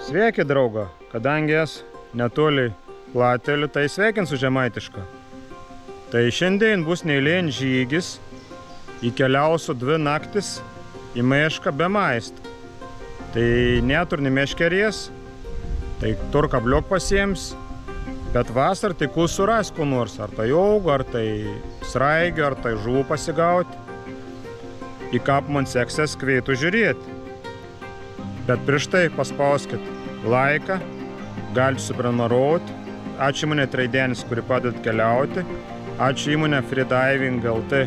Sveiki, drauga, kadangi esi netoli Platelių, tai sveikinsiu žemaitišką. Tai šiandien bus neįliejant žygis, įkeliausiu 2 naktis į mešką be maistą. Tai netur nei meškerės, tai tur kabliok pasiems, bet vasar tai kur suras ko nors, ar tai augų, ar tai sraigį, ar tai žuvų pasigauti. Į kap man seksis kvietų žiūrėti. Bet prieš tai paspauskit laiką, galite suprenumeruoti. Ačiū įmonė Traidenis, kuri padeda keliauti. Ačiū įmonė Freediving LT,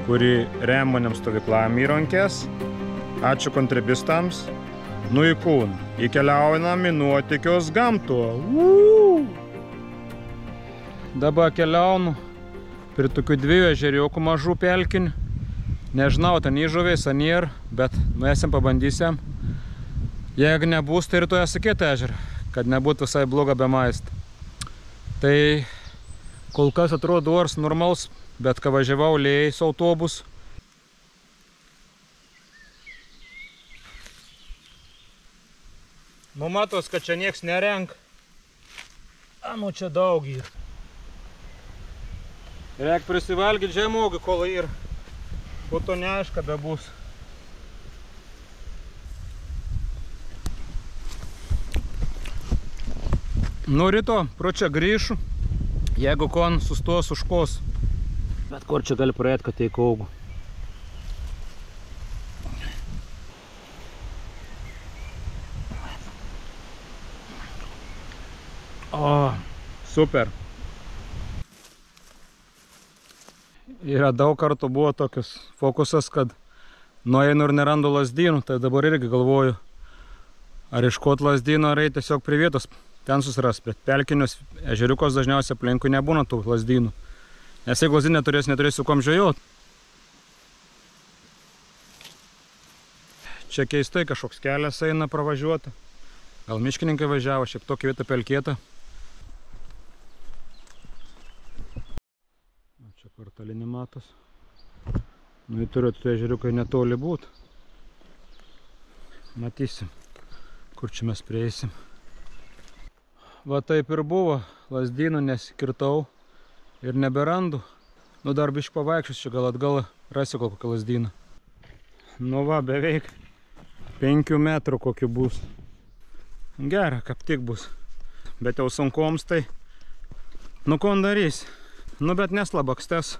kuri remia maniam stovyklam įrankės. Ačiū kontribistams. Nu į kūn. Įkeliaujame nuotykios gamto. Dabar keliaunu prie tokių 2 ežeriukų mažų pelkinių. Nežinau, ten įžuviais, anier, bet nuėsim pabandysim. Jeigu nebus, tai rytoj esu kitą ežerą, kad nebūtų visai bloga be maistą. Tai kol kas atrodo ors normalus, bet kai važiavau lėjai su autobusu. Nu matos, kad čia nieks nerenk. Nu čia daug yra. Reik prisivalgyti žemogį, kol yra. Po to neaišku, kada bus. Nu ryto pro čia grįšu, jeigu kon sustos užkos. Bet kur čia gali praeit, kad tai kaugų. O, super. Yra daug kartų buvo tokius fokusas, kad nueinu ir nerandu lazdynų, tai dabar irgi galvoju, ar iškot lazdynų, ar tiesiog prie vietos ten susiras, bet pelkinius ežeriukos dažniausiai aplinkui nebūna tų lazdynų. Nes jeigu lazdynų neturėsiu kuom žvejot. Čia keistai kažkoks kelias eina pravažiuoti. Gal miškininkai važiavo, šiaip tokia vieta pelkėta. Čia kvartalinė matos. Nu, turėtų ežeriukai netoli būt. Matysim, kur čia mes prieisim. Va taip ir buvo, lazdynų nesikirtau ir neberandu. Nu dar biškį pavaikščius, čia gal atgal rasiu kokią lazdyną. Nu va, beveik 5 metrų kokį bus. Gera, kaip tik bus. Bet jau sunkoms tai, nu ko darys. Nu bet neslabakstės,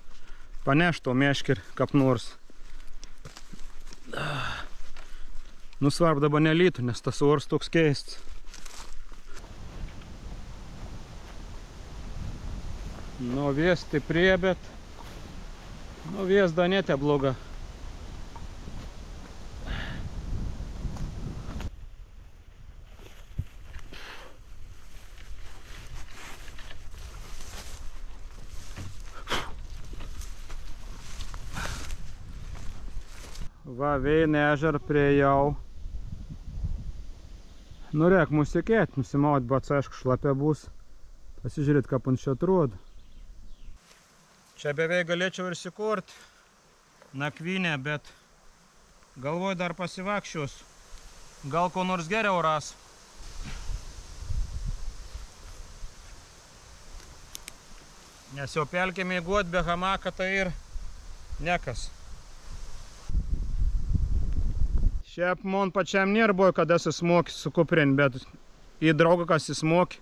panešto meškį ir kap nors. Nu svarb dabar nelytų, nes tas ors toks keistas. Nu vės stiprie, bet nu vės da netė bloga. Va, Veinį ežerą priejau. Nu reik musikėt, nusimaut, bet aišku šlapia bus. Pasižiūrėt, kaip ant čia atrodo. Čia beveik galėčiau ir įsikurti nakvynę, bet galvoju dar pasivakščios. Gal ko nors geriau ras. Nes jau pelkė mėgot be hamaka tai ir nekas. Šiaip man pačiam nėra buvo, kad esu smokęs su kuprin, bet į draugą kas įsmokė.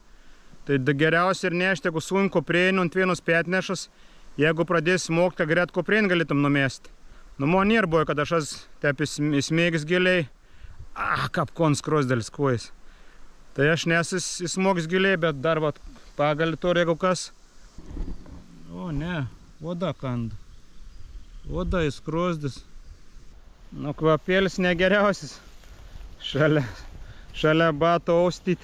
Tai geriausia ir nešti, jeigu suim kuprinį ant vienos petnešas, jeigu pradės smokti, kad greit kuprinį galėtum numesti. Nu, man nėra buvo, kad aš taip įsmėgęs giliai. Kap kon skrosdelis kojas. Tai aš nesu įsmokęs giliai, bet dar vat pagalį turi, jeigu kas. O ne, oda kanda. Oda įskrosdis. Nu, kvapėlis negeriausias. Šalia bato austyti.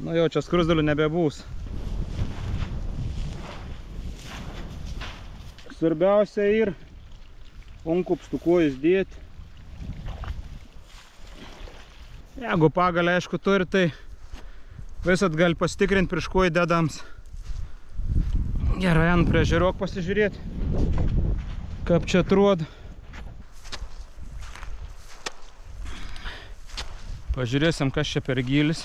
Nu jau, čia skrusdalių nebebūs. Svarbiausia ir onkupstų kojas dėti. Jeigu pagalį, aišku, turi, tai visat gali pasitikrinti prieš kojį dedams. Gerai, ant prie ežeriok pasižiūrėti. Kaip čia atrodo. Pažiūrėsim, kas čia per gylis.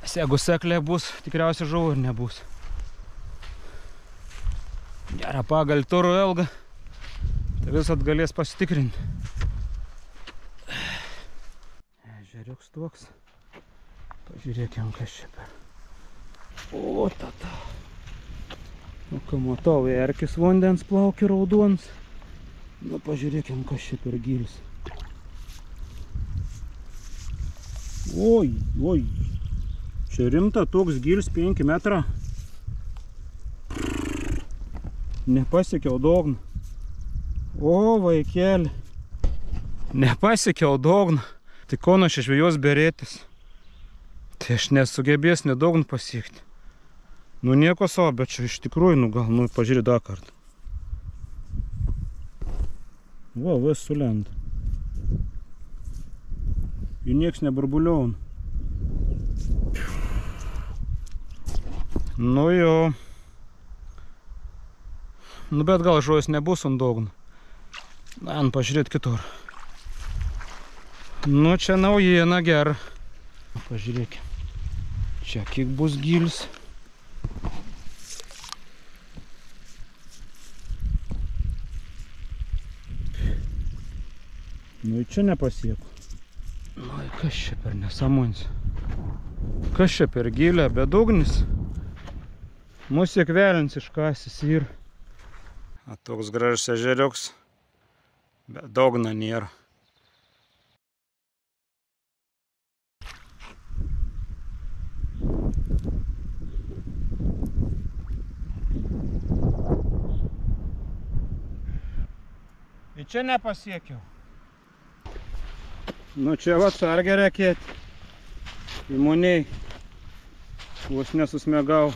Jeigu seklė bus, tikriausiai žuvų ir nebus. Gerą pagal turų ilgą. Tai visat galės pasitikrinti. Ežeriuks toks. Pažiūrėkim, kas čia per. O, tata. Nu, ką matau, erkis vandens plaukia raudons. Nu, pažiūrėkim, kas čia per gylis. Oi, oi. Čia rimta, toks gylis 5 metrą. Nepasiekiau dugną. O, vaikeli. Nepasiekiau dugną. Tai ko nuo žvejos berėtis. Tai aš nesugebės nedugną pasiekti. Nu nieko savo, bet čia iš tikrųjų, nu gal, nu pažiūrė dar kartą. Va, vis sulenda. Ir nieks neburbuliauna. Nu jo. Nu bet gal žuvis nebus ant dugno. Na, pažiūrėt kitur. Nu čia naujiena gera. Pažiūrėkime. Čia kiek bus gylis. Nu čia nepasieku. Nu kas čia per nesąmonės. Kas čia per gilę, bedugnis. Mūsų velnis iškasis ir. A toks gražus ežeriuks. Bet dugno nėra. Ir čia nepasiekiau. Nu čia va sargė reikėti. Įmoniai. Vos nesusmegau.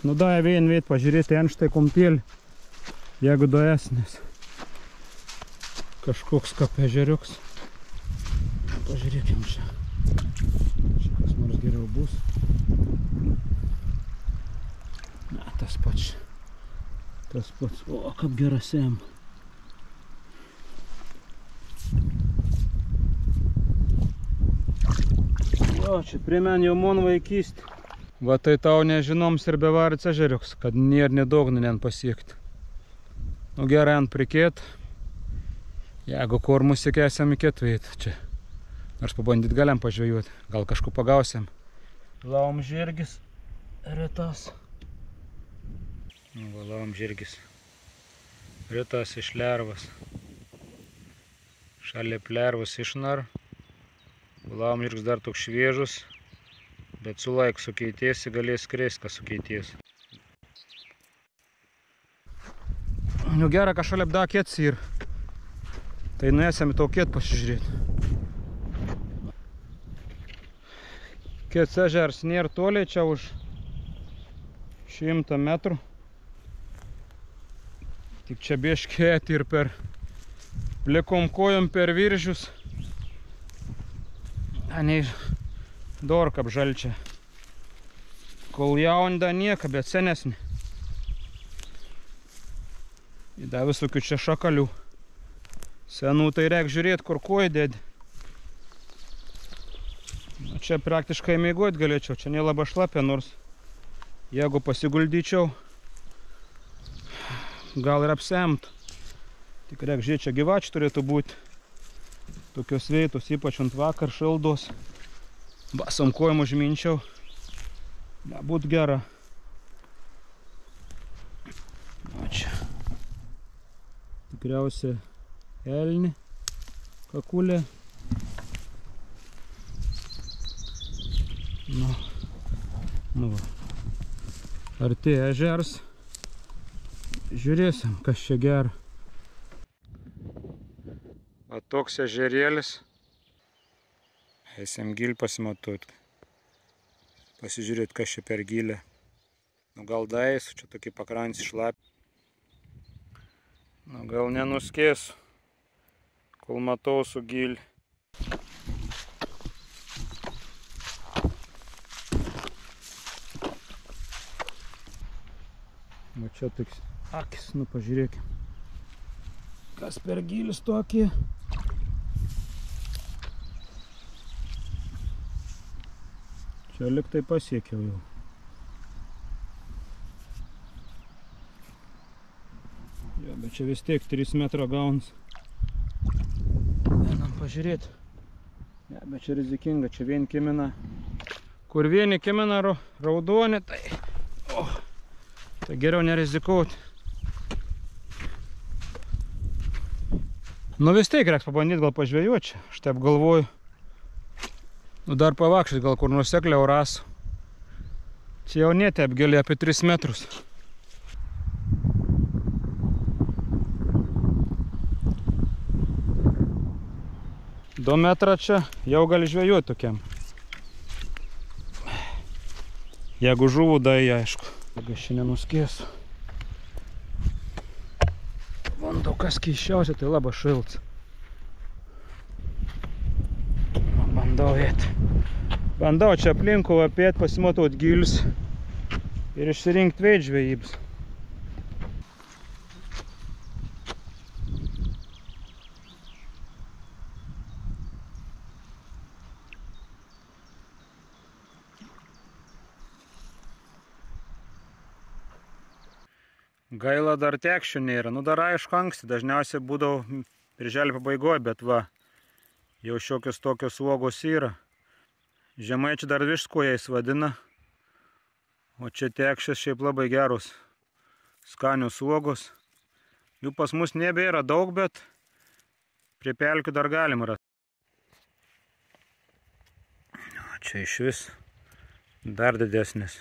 Nu da, vien veit pažiūrėti ant štai kumpėlį. Jeigu doesnis. Kažkoks kaip ežeriuks. Pažiūrėkim čia. Čia kas nors geriau bus. Na, tas pats. Tas pats. O, kaip gerasiam. O, čia prie man jau mon vaikystė. Va tai tau nežinoms ir bevaris ežeriuks, kad nėra nedugno nen pasiekti. Nu gerai ant prikėt. Jeigu kur mus įkėsiam į ketveit čia. Nors pabandyt galim pažvejoti. Gal kažko pagausiam. Laum žirgis. Retas. Va, laum žirgis. Retas iš lervas. Šalia plervas išnar. Laum žirgis dar toks šviežus. Bet su laiku sukeitėsi, galės skrėsti, kas sukeitėsi. Nu gera, kad šalia da kėts ir. Tai nuėsim į tau kėt pasižiūrėti. Kėts ežeras nėra toliai, čia už 100 metrų. Tik čia biškėti ir per plikom kojom per viržius. Anei dor kaip žalčia. Kol jaunda nieka, bet senesnė. Įda visokių čia šakalių. Senų tai reik žiūrėti, kur koja dėdi. Nu, čia praktiškai mėgoti galėčiau, čia nelabai šlapia, nors jeigu pasiguldyčiau, gal ir apsemt. Tik reik žiūrėti, čia gyvačių turėtų būti. Tokios veitos, ypač ant vakar šildos. Basom kojom užminčiau. Būt gera. O čia. Tikriausia elnį. Kakulė. Nu va. Artėja ežers. Žiūrėsim, kas čia gera. O toks ežerėlis. Eisim gilį pasimatuot. Pasižiūrėt, kas čia per gilę. Nu gal daeisiu, čia tokį pakrantį šlapį. Nu gal nenuskėsiu, kol matau su gilį. Va čia toks akis, nu pažiūrėkim. Kas per gilis tokį? Čia liktai pasiekiau jau. Jo, bet čia vis tiek 3 metrą gauns. Vienam pažiūrėti. Ne, bet čia rizikinga, čia vien kimina. Kur vieni kimina raudoni, tai... Tai geriau nerizikuoti. Nu vis tiek reiks pabandyti gal pažvėjuoti čia. Aš taip galvoju. Nu dar pavakščiai gal kur nusekliau rasu. Čia jau netep giliai apie 3 metrus. Du metrą čia jau gali žvėjuoti tokiam. Jeigu žuvų dai, aišku. Jeigu aš čia nenuskėsiu. Bandau kas keiščiausia, tai labai šilts. Bandau eiti. Bandau čia aplinkų apėti, pasimatot gilius ir išsirinkti veidžvejybs. Gaila dar tekščių nėra. Nu dar aišku anksti, dažniausiai būdavo birželio pabaigoje, bet va, jau šiokios tokios uogos yra. Žemaičiai dar vištkojais vadina, o čia tekščias šiaip labai geros, skanios uogos. Jų pas mus nebėra daug, bet prie pelkių dar galima rasti. Čia iš vis dar didesnis.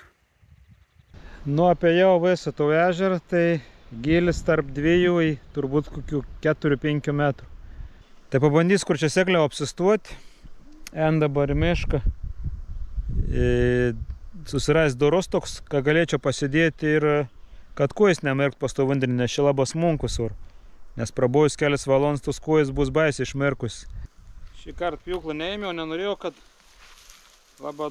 Nu, apėjau visą tų ežerą, tai gilis tarp 2 į turbūt kokių 4-5 metrų. Tai pabandys kur čia sekliau apsistuoti, dabar į mišką, susirast doros toks, ką galėčiau pasidėti ir kad kojas nemerkt pas to vandenį, nes čia labai smunkus ur. Nes prabojus kelias valandas tos kojas bus baisiai išmerkus. Šį kartą pjūklą neėmiau, nenorėjau, kad labai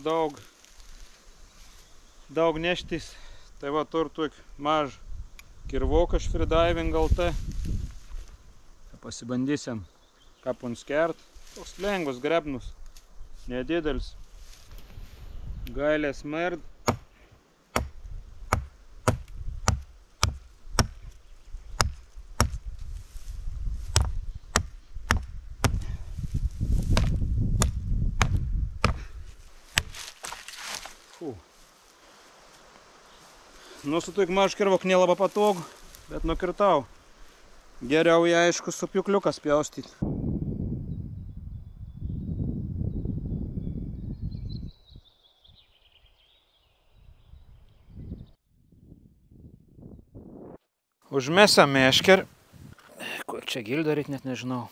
daug neštis. Tai va, tur tuk maž kirvoką iš freediving LT. Pasibandysim kapun skert. Toks lengvas, grebnus, nedidelis. Gailės merd. Nu, su tuik maž kirvok nelabai patogu, bet nukirtau. Geriau ją, aišku, su pjūkliukas pjaustyti. Užmesam meškerį. Kur čia gilį daryti, net nežinau.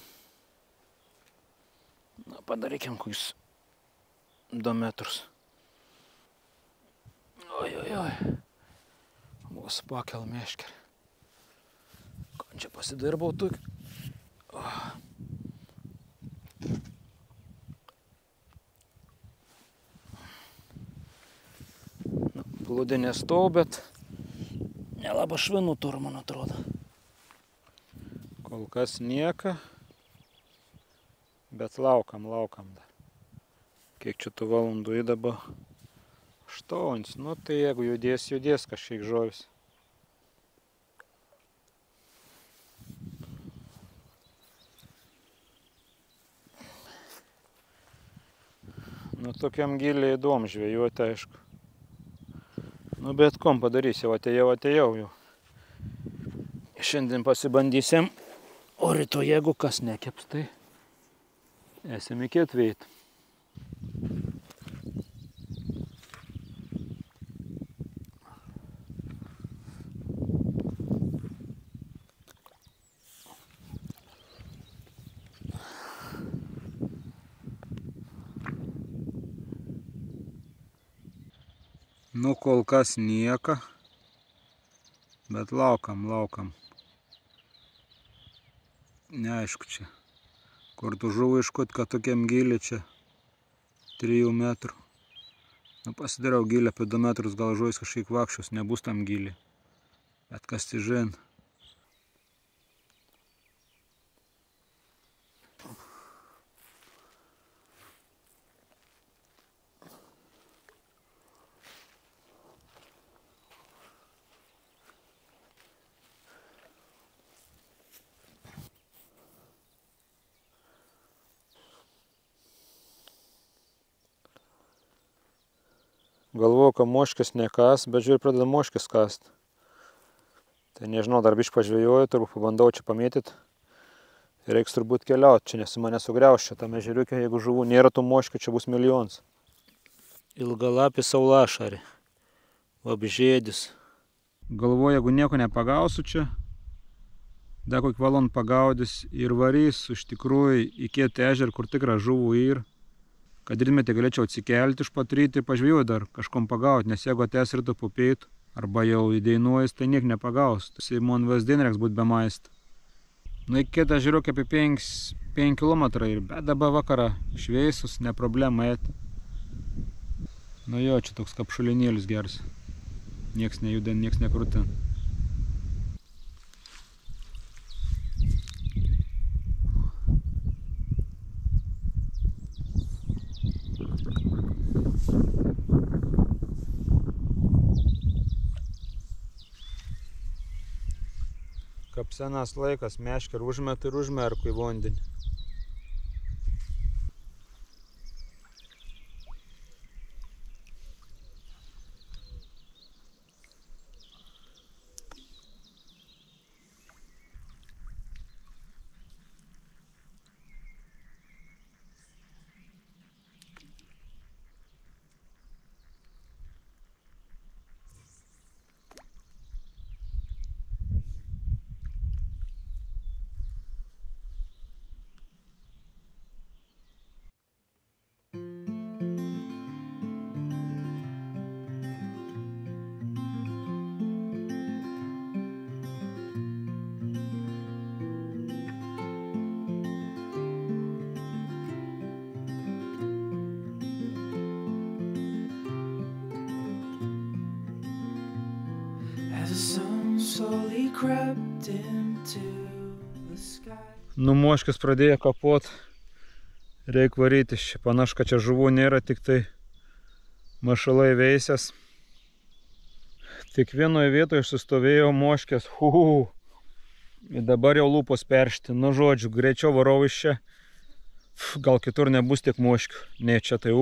Na, padarykim kokius 2 metrus. Oi. Vos pakel meškerį. Ką čia pasidirbau tuk? Plūdė nestau, bet nelabai švinų tur, man atrodo. Kol kas nieka, bet laukam dar. Kiek čia tų valandų įdaba? 8. Nu tai jeigu judės kažkiek žuvis. Nu tokiam giliai įdomu žvėjuoti, aišku. Nu bet kom padarysi, atėjau jau. Šiandien pasibandysim, o rytoj jeigu kas nekeps, tai esame iki atveit. Nu, kol kas nieka, bet laukam. Neaišku čia, kur tų žuvų iškot, kad tokiam gilį čia 3 metrų. Nu, pasidariau gilį apie 2 metrus, gal žuvis kažkiek vakščios, nebus tam gilį. Bet kas tai žin. Galvoju, kad moškis nekas, bet žiūrėjau, pradeda moškis kast. Tai nežinau, dar biškį pažvėjoju, turbūt pabandau čia pamėtyti. Reiks turbūt keliauti, čia nes mane sugriaus čia tame ežeriuke, jeigu žuvų nėra tų moškių, čia bus milijonas. Ilgalapis saulašarė, vabžėdis. Galvoju, jeigu nieko nepagausiu čia, dar kokį valandą pagaudys ir varys iš tikrųjų į kietą ežerą, kur tikra žuvų ir. Kad rytmetį galėčiau atsikelti iš pat rytį ir pažvėjuoti dar kažkom pagauti, nes jeigu atės ryto popėtų, arba jau įdainuojas, tai niek nepagaus. Tai man vasdien reiks būt be maistą. Nu, į kitą žiūrėk apie 5 km ir bet dabar vakarą šveisus, ne problema ėti. Nu jo, čia toks kapšulinėlis geras. Nieks nejudin, nieks nekrutin. Kapsenas laikas, meškį ir užmet ir užmerku į vandenį. Moškis pradėjo kapot, reik varyti. Panašu, kad čia žuvų nėra, tik tai mašalai veisės. Tik vienoje vietoje sustovėjo moškės. Ir dabar jau lūpos peršti. Nu žodžiu, greičiau varau iš čia. Gal kitur nebus tiek moškių. Ne, čia tai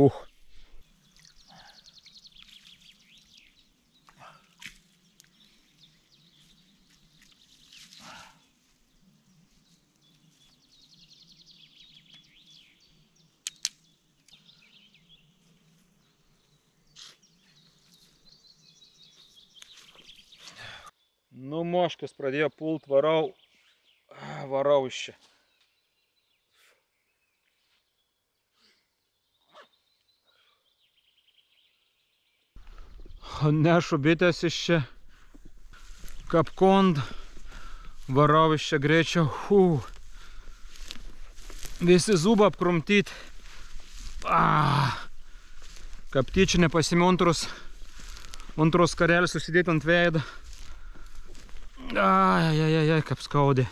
Nu, moškis pradėjo pult, varau iš čia. Nešu bitės iš čia. Kapkond, varau iš čia greičiau. Visi zubą apkrumtyti. Kaptyčių nepasimiu antros karelis susidėti ant veidą. Ai, kaip skaudė.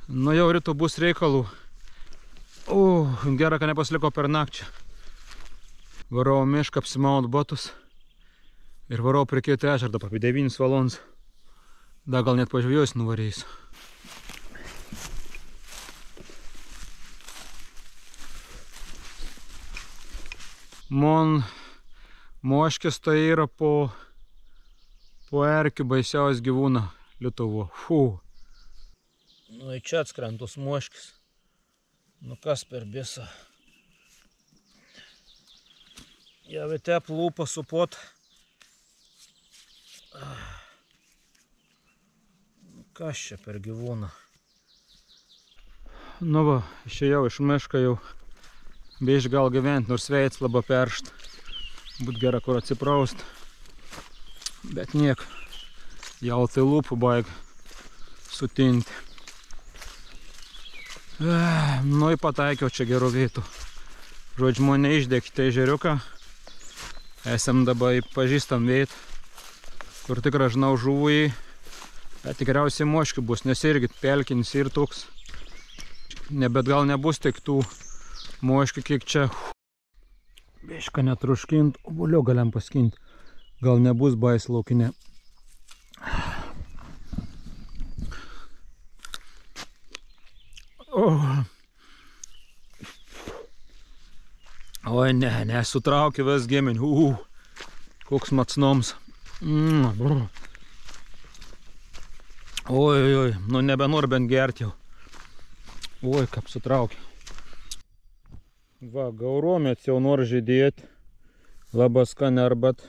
Nu jau ryto bus reikalų. Gerai, kad nepasiliko per naktį. Varau mišką, apsimaut batus. Ir varau prie kito ežerą apie 9 valandas. Da gal net pažvėjus nuvarys. Man moškis tai yra po erkių baisiaus gyvūną Lietuvo. Nu, į čia atskrentus moškis. Nu, kas per bėsa. Jau įtep lūpą supot. Kas čia per gyvūną? Nu va, išėjau iš miško jau. Beiš gal gyventi, nors veids labai peršt. Būt gera kur atsipraust. Bet niek. Jau tai lūpų baig sutinti. Nu, pataikiau čia gerų vietų. Žodžiu, mane išdėkite ežeriuką. Esam dabar pažįstam vietą, kur tikrai žinau žuvų. Bet tikriausiai moškių bus, nes irgi pelkinis ir toks. Bet gal nebus tik tų moškių, kiek čia. Bišką netruškint, obuolio galiam paskint. Gal nebus bais laukinė. Oi, ne, sutraukė vis gėmenį. Koks macnoms. Oi, nu nebenoriu bent gerti jau. Oi, kaip sutraukia. Va, gauromėts jau nori žydėti. Labas skani arbat.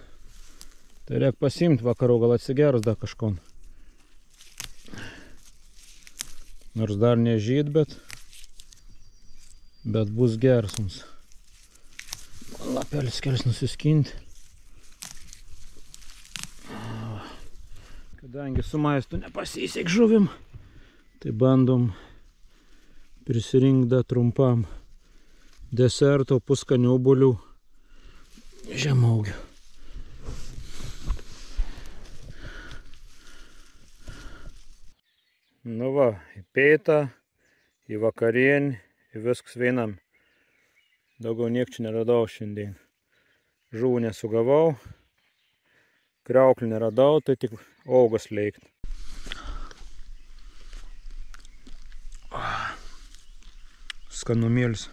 Tai reik pasiimti vakarų, gal atsigerus dar kažkon. Nors dar nežyd, bet bus geras mums. Lapelis kelis nusiskinti. Kadangi su maistu nepasisek žuvim, tai bandom prisirinkti trumpam deserto puskanių obuolių žemaugių. Nu va, į peitą, į vakarienį, į viskas vienam. Daugiau niek čia neradau šiandien. Žuvų nesugavau, kriauklį neradau, tai tik augas leikt. Skanumėlis.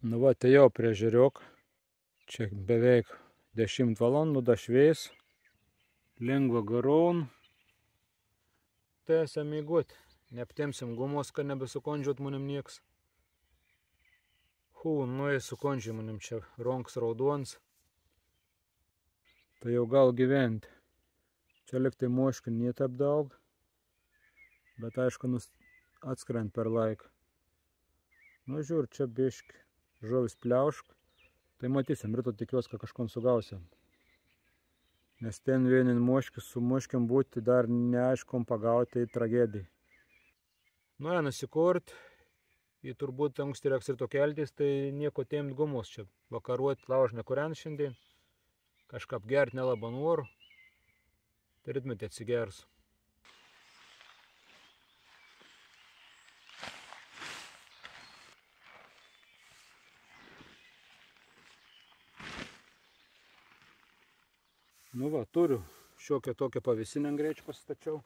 Nu va, tai jau prie ežeriok. Čia beveik 10 valandų dašvės. Lengva garon. Tai esam įguoti. Neaptemsim gumos, kad nebesukondžiuot manim nieks. Nu sukondžiai manim čia ronks raudons. Tai jau gal gyventi. Čia liktai moškin netap daug. Bet aišku atskrent per laiką. Nu žiūr, čia biški. Žuvis pliaušk. Tai matysim, ryto tikiuosi, kad kažkon sugausim. Nes ten vienin moškis su moškiam būti dar neaiškom pagauti, tai tragedija. Nu, nusikurt. Į turbūt anksti reiks ir to keltis, tai nieko teimt gumos čia. Vakaruot lauž nekūrent šiandien. Kažką apgert nelaba noru. Tai rytmetį atsigers. Nu va, turiu šiokią tokią pavėsinę ant greičių pasistačiau.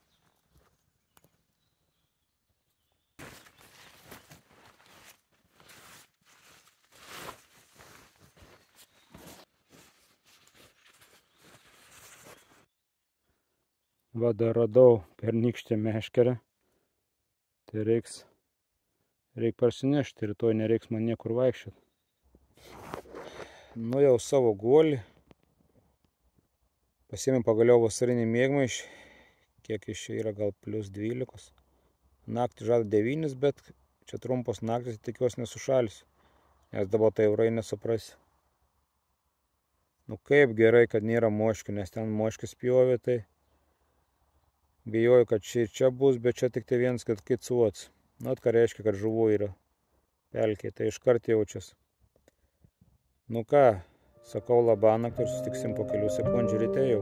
Va, dar radau pernykštę meškerę. Tai reiks parsinešti, rytoj nereiks man niekur vaikščioti. Nu jau savo guolį. Pasiėmėm pagaliau vasarinį miegmaišį. Kiek iš čia yra, gal plus 12. Naktį žada 9, bet čia trumpos naktis, tikiuosi nesušalsiu. Nes dabar tai eurai nesuprasi. Nu kaip gerai, kad nėra moškių, nes ten moškis pjovė, tai bijoju, kad čia bus, bet čia tik tai vienas, kad kicuots. Nu, ką reiškia, kad žuvų yra pelkė, tai iškart jaučias. Nu ką, sakau labanakt ir susitiksim po kelių sekundžių ryte jau.